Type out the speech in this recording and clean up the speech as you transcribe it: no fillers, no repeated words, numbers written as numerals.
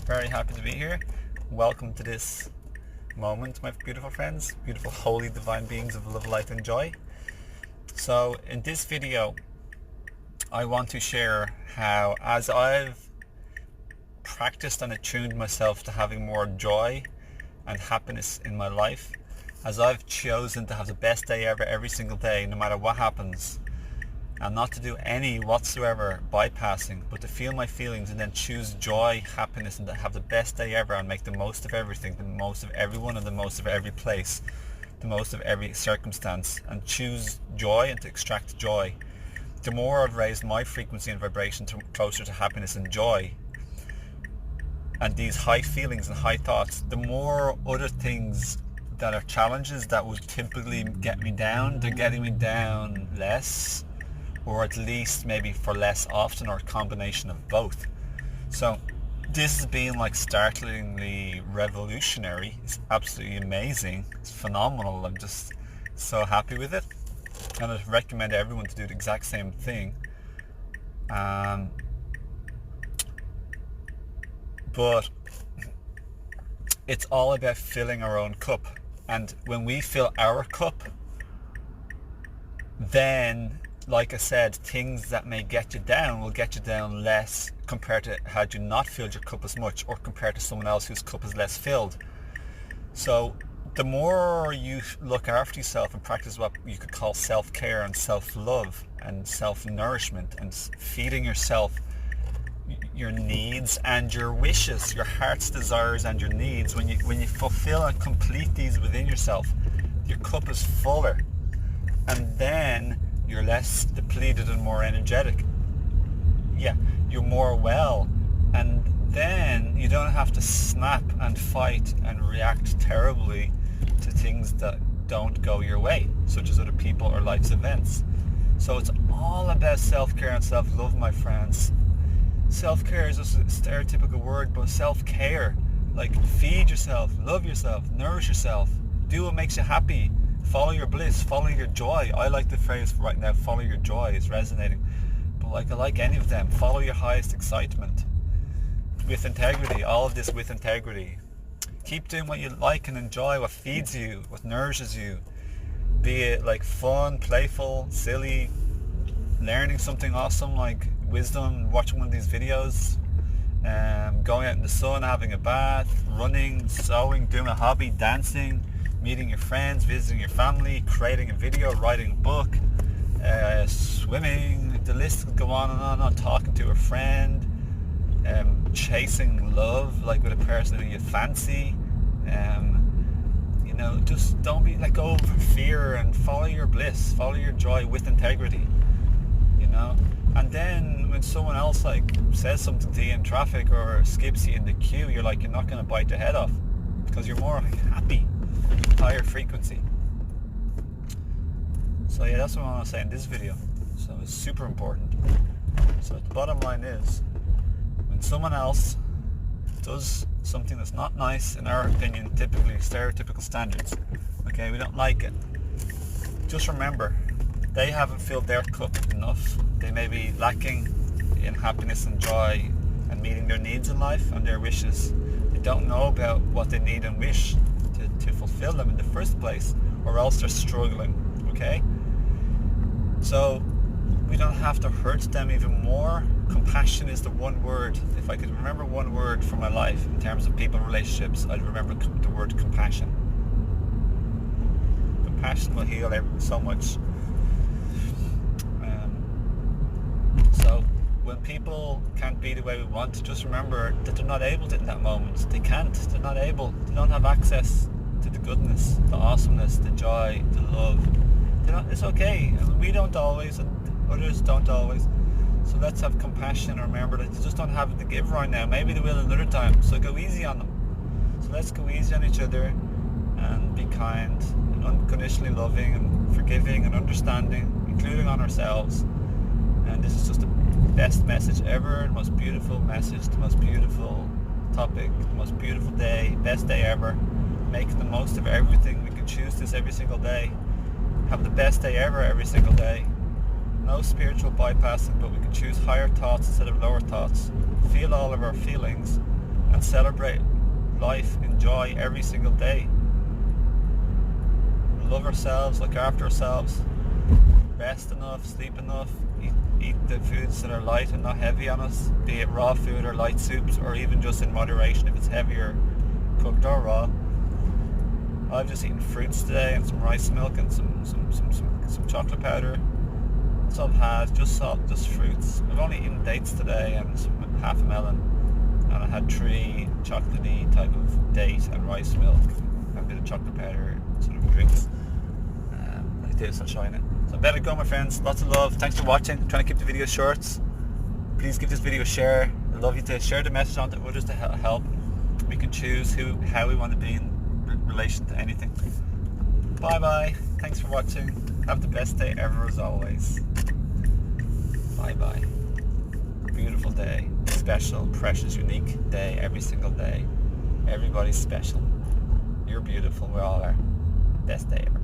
Very happy to be here. Welcome to this moment, my beautiful friends, beautiful holy divine beings of love, light and joy. So in this video I want to share how, as I've practiced and attuned myself to having more joy and happiness in my life, as I've chosen to have the best day ever every single day, no matter what happens, and not to do any whatsoever bypassing, but to feel my feelings and then choose joy, happiness, and to have the best day ever and make the most of everything, the most of everyone and the most of every place, the most of every circumstance, and choose joy and to extract joy. The more I've raised my frequency and vibration to closer to happiness and joy and these high feelings and high thoughts, the more other things that are challenges that would typically get me down, they're getting me down less, or at least maybe for less often, or a combination of both. So this has been like startlingly revolutionary. It's absolutely amazing. It's phenomenal. I'm just so happy with it, and I'd recommend everyone to do the exact same thing. But it's all about filling our own cup, and when we fill our cup, then, like I said, things that may get you down will get you down less compared to had you not filled your cup as much, or compared to someone else whose cup is less filled. So the more you look after yourself and practice what you could call self-care and self-love and self-nourishment and feeding yourself your needs and your wishes, your heart's desires and your needs, when you fulfill and complete these within yourself, your cup is fuller, and then you're less depleted and more energetic. Yeah, you're more well, and then you don't have to snap and fight and react terribly to things that don't go your way, such as other people or life's events. So it's all about self-care and self-love, my friends. Self-care is just a stereotypical word, but self-care, like feed yourself, love yourself, nourish yourself, do what makes you happy. Follow your bliss, follow your joy. I like the phrase right now, follow your joy, is resonating. But I like any of them. Follow your highest excitement. With integrity, all of this with integrity. Keep doing what you like and enjoy, what feeds you, what nourishes you. Be it like fun, playful, silly, learning something awesome like wisdom, watching one of these videos, going out in the sun, having a bath, running, sewing, doing a hobby, dancing, meeting your friends, visiting your family, creating a video, writing a book, swimming, the list could go on and on, talking to a friend, chasing love, like with a person who you fancy, just don't be let go of fear and follow your bliss, follow your joy with integrity, and then when someone else like says something to you in traffic or skips you in the queue, you're not going to bite their head off, because you're more happy, higher frequency. So yeah, that's what I want to say in this video. So it's super important. So the bottom line is, when someone else does something that's not nice, in our opinion, typically stereotypical standards, okay, we don't like it, just remember, they haven't filled their cup enough. They may be lacking in happiness and joy and meeting their needs in life and their wishes. They don't know about what they need and wish to fulfill them in the first place, or else they're struggling, okay? So we don't have to hurt them even more. Compassion is the one word. If I could remember one word from my life in terms of people relationships, I'd remember the word compassion. Compassion will heal so much. So when people can't be the way we want to, just remember that they're not able to in that moment. They can't. They're not able. They don't have access to the goodness, the awesomeness, the joy, the love. It's okay. We don't always, and others don't always. So let's have compassion and remember that they just don't have it to give right now. Maybe they will another time. So go easy on them. So let's go easy on each other and be kind and unconditionally loving and forgiving and understanding, including on ourselves. And this is just the best message ever, the most beautiful message, the most beautiful topic, the most beautiful day, best day ever. Making the most of everything. We can choose this every single day. Have the best day ever every single day. No spiritual bypassing, but we can choose higher thoughts instead of lower thoughts. Feel all of our feelings and celebrate life, enjoy every single day. Love ourselves, look after ourselves, rest enough, sleep enough, eat the foods that are light and not heavy on us, be it raw food or light soups, or even just in moderation if it's heavier, cooked or raw. I've just eaten fruits today and some rice milk and some chocolate powder. That's all I've had, just salt, just fruits. I've only eaten dates today and half a melon, and I had 3 chocolatey type of date and rice milk and a bit of chocolate powder sort of drinks. Like this, I'll show you it. So I better go, my friends. Lots of love. Thanks for watching. I'm trying to keep the videos short. Please give this video a share. I'd love you to share the message on to others to help. We can choose how we want to be in relation to anything. Bye bye. Thanks for watching. Have the best day ever as always. Bye bye. Beautiful day. Special, precious, unique day every single day. Everybody's special. You're beautiful. We all are. Best day ever.